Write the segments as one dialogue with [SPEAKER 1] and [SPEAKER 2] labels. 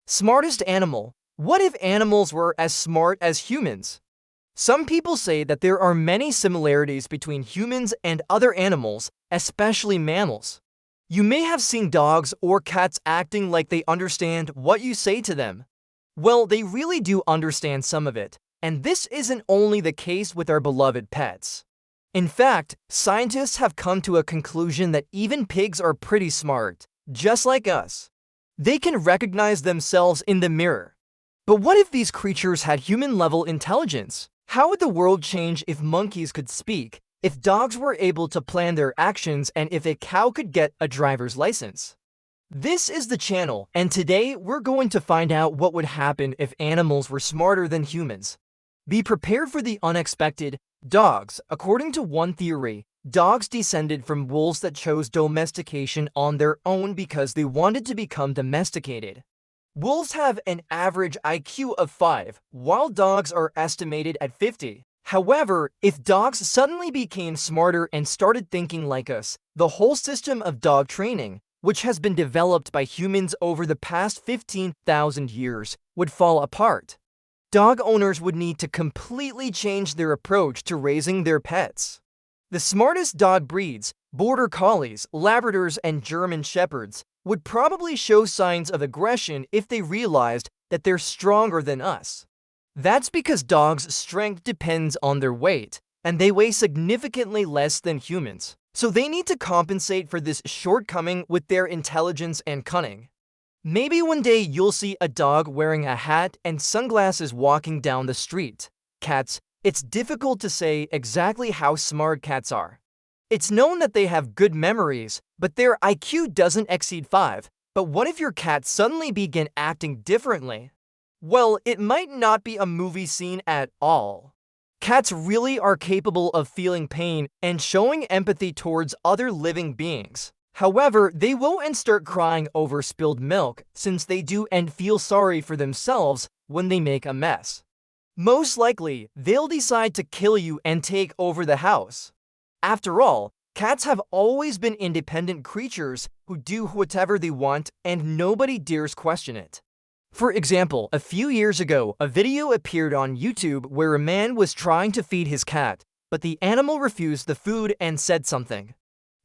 [SPEAKER 1] Smartest animal. What if animals were as smart as humans? Some people say that there are many similarities between humans and other animals, especially mammals. You may have seen dogs or cats acting like they understand what you say to them. Well, they really do understand some of it, and this isn't only the case with our beloved pets. In fact, scientists have come to a conclusion that even pigs are pretty smart, just like us. They can recognize themselves in the mirror. But what if these creatures had human-level intelligence? How would the world change if monkeys could speak, if dogs were able to plan their actions, and if a cow could get a driver's license? This is the channel, and today we're going to find out what would happen if animals were smarter than humans. Be prepared for the unexpected. Dogs. According to one theory, dogs descended from wolves that chose domestication on their own because they wanted to become domesticated. Wolves have an average IQ of 5, while dogs are estimated at 50. However, if dogs suddenly became smarter and started thinking like us, the whole system of dog training, which has been developed by humans over the past 15,000 years, would fall apart. Dog owners would need to completely change their approach to raising their pets. The smartest dog breeds, Border Collies, Labradors, and German Shepherds, would probably show signs of aggression if they realized that they're stronger than us. That's because dogs' strength depends on their weight, and they weigh significantly less than humans. So they need to compensate for this shortcoming with their intelligence and cunning. Maybe one day you'll see a dog wearing a hat and sunglasses walking down the street. Cats. It's difficult to say exactly how smart cats are. It's known that they have good memories, but their IQ doesn't exceed 5. But what if your cat suddenly began acting differently? Well, it might not be a movie scene at all. Cats really are capable of feeling pain and showing empathy towards other living beings. However, they won't start crying over spilled milk, since they do and feel sorry for themselves when they make a mess. Most likely, they'll decide to kill you and take over the house. After all, cats have always been independent creatures who do whatever they want and nobody dares question it. For example, a few years ago, a video appeared on YouTube where a man was trying to feed his cat, but the animal refused the food and said something.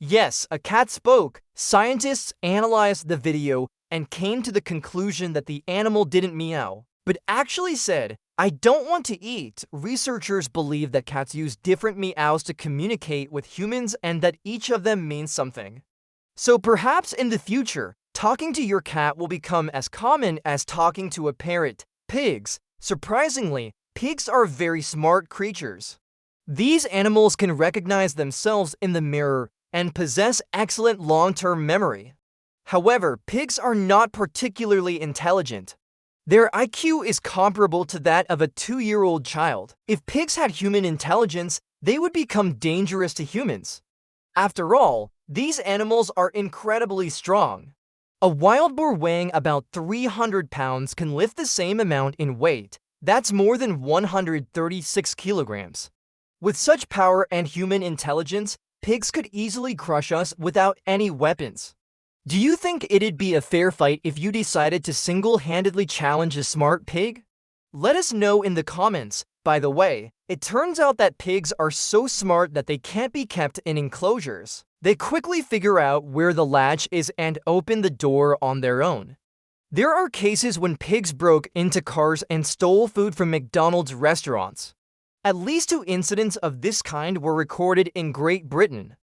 [SPEAKER 1] Yes, a cat spoke. Scientists analyzed the video and came to the conclusion that the animal didn't meow, but actually said, "I don't want to eat." Researchers believe that cats use different meows to communicate with humans and that each of them means something. So perhaps in the future, talking to your cat will become as common as talking to a parrot. Pigs. Surprisingly, pigs are very smart creatures. These animals can recognize themselves in the mirror and possess excellent long-term memory. However, pigs are not particularly intelligent. Their IQ is comparable to that of a 2-year-old child. If pigs had human intelligence, they would become dangerous to humans. After all, these animals are incredibly strong. A wild boar weighing about 300 pounds can lift the same amount in weight. That's more than 136 kilograms. With such power and human intelligence, pigs could easily crush us without any weapons. Do you think it'd be a fair fight if you decided to single-handedly challenge a smart pig? Let us know in the comments. By the way, it turns out that pigs are so smart that they can't be kept in enclosures. They quickly figure out where the latch is and open the door on their own. There are cases when pigs broke into cars and stole food from McDonald's restaurants. At least 2 incidents of this kind were recorded in Great Britain.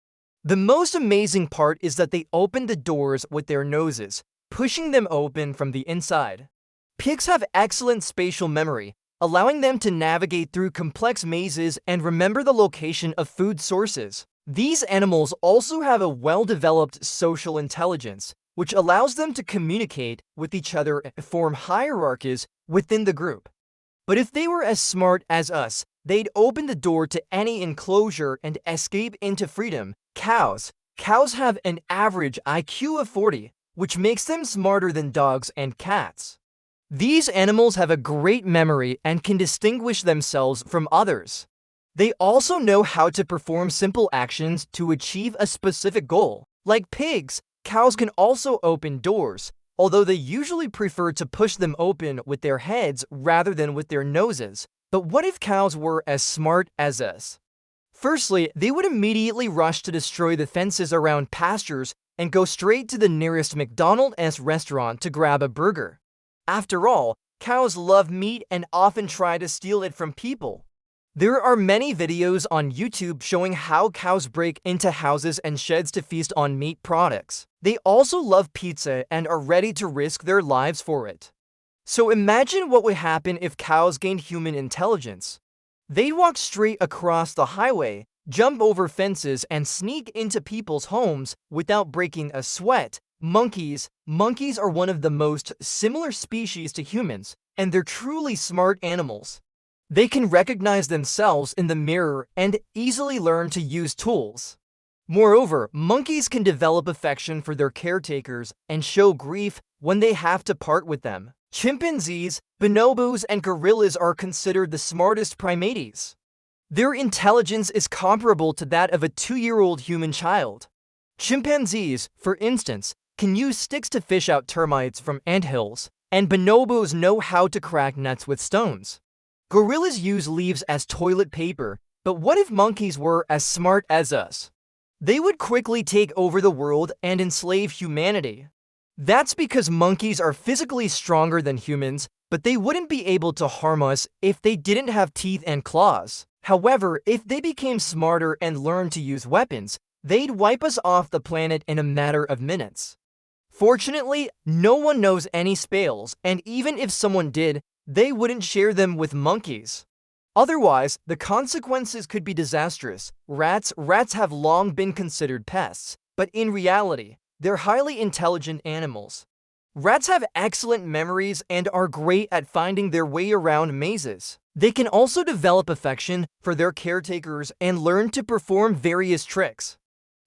[SPEAKER 1] The most amazing part is that they opened the doors with their noses, pushing them open from the inside. Pigs have excellent spatial memory, allowing them to navigate through complex mazes and remember the location of food sources. These animals also have a well-developed social intelligence, which allows them to communicate with each other and form hierarchies within the group. But if they were as smart as us, they'd open the door to any enclosure and escape into freedom. Cows. Cows have an average IQ of 40, which makes them smarter than dogs and cats. These animals have a great memory and can distinguish themselves from others. They also know how to perform simple actions to achieve a specific goal. Like pigs, cows can also open doors, although they usually prefer to push them open with their heads rather than with their noses. But what if cows were as smart as us? Firstly, they would immediately rush to destroy the fences around pastures and go straight to the nearest McDonald's restaurant to grab a burger. After all, cows love meat and often try to steal it from people. There are many videos on YouTube showing how cows break into houses and sheds to feast on meat products. They also love pizza and are ready to risk their lives for it. So imagine what would happen if cows gained human intelligence. They'd walk straight across the highway, jump over fences, and sneak into people's homes without breaking a sweat. Monkeys are one of the most similar species to humans, and they're truly smart animals. They can recognize themselves in the mirror and easily learn to use tools. Moreover, monkeys can develop affection for their caretakers and show grief when they have to part with them. Chimpanzees, bonobos, and gorillas are considered the smartest primates. Their intelligence is comparable to that of a 2-year-old human child. Chimpanzees, for instance, can use sticks to fish out termites from anthills, and bonobos know how to crack nuts with stones. Gorillas use leaves as toilet paper, but what if monkeys were as smart as us? They would quickly take over the world and enslave humanity. That's because monkeys are physically stronger than humans, but they wouldn't be able to harm us if they didn't have teeth and claws. However, if they became smarter and learned to use weapons, they'd wipe us off the planet in a matter of minutes. Fortunately, no one knows any spells, and even if someone did, they wouldn't share them with monkeys. Otherwise, the consequences could be disastrous. Rats have long been considered pests, but in reality, they're highly intelligent animals. Rats have excellent memories and are great at finding their way around mazes. They can also develop affection for their caretakers and learn to perform various tricks.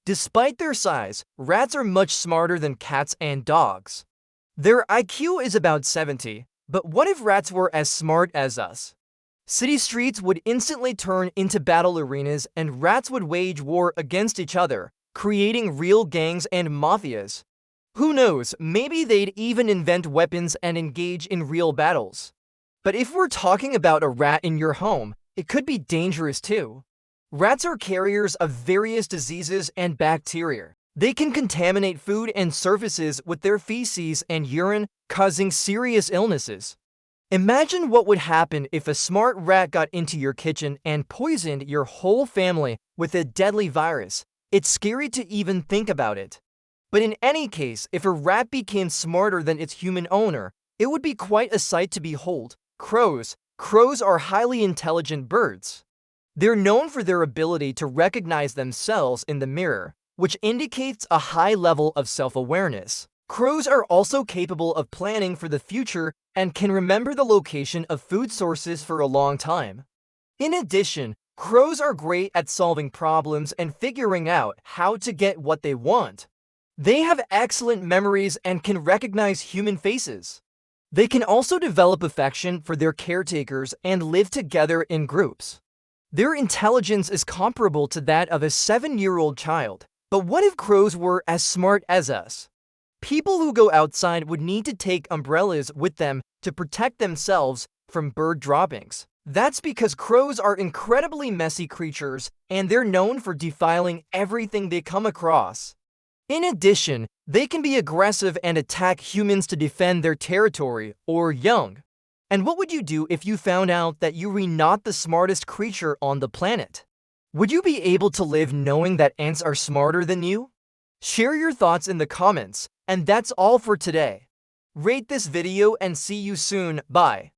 [SPEAKER 1] Despite their size, rats are much smarter than cats and dogs. Their IQ is about 70, but what if rats were as smart as us? City streets would instantly turn into battle arenas and rats would wage war against each other, creating real gangs and mafias. Who knows, maybe they'd even invent weapons and engage in real battles. But if we're talking about a rat in your home, it could be dangerous too. Rats are carriers of various diseases and bacteria. They can contaminate food and surfaces with their feces and urine, causing serious illnesses. Imagine what would happen if a smart rat got into your kitchen and poisoned your whole family with a deadly virus. It's scary to even think about it. But in any case, if a rat became smarter than its human owner, it would be quite a sight to behold. Crows are highly intelligent birds. They're known for their ability to recognize themselves in the mirror, which indicates a high level of self-awareness. Crows are also capable of planning for the future and can remember the location of food sources for a long time. In addition, crows are great at solving problems and figuring out how to get what they want. They have excellent memories and can recognize human faces. They can also develop affection for their caretakers and live together in groups. Their intelligence is comparable to that of a 7-year-old child. But what if crows were as smart as us? People who go outside would need to take umbrellas with them to protect themselves from bird droppings. That's because crows are incredibly messy creatures, and they're known for defiling everything they come across. In addition, they can be aggressive and attack humans to defend their territory or young. And what would you do if you found out that you were not the smartest creature on the planet? Would you be able to live knowing that ants are smarter than you? Share your thoughts in the comments, and that's all for today. Rate this video and see you soon. Bye.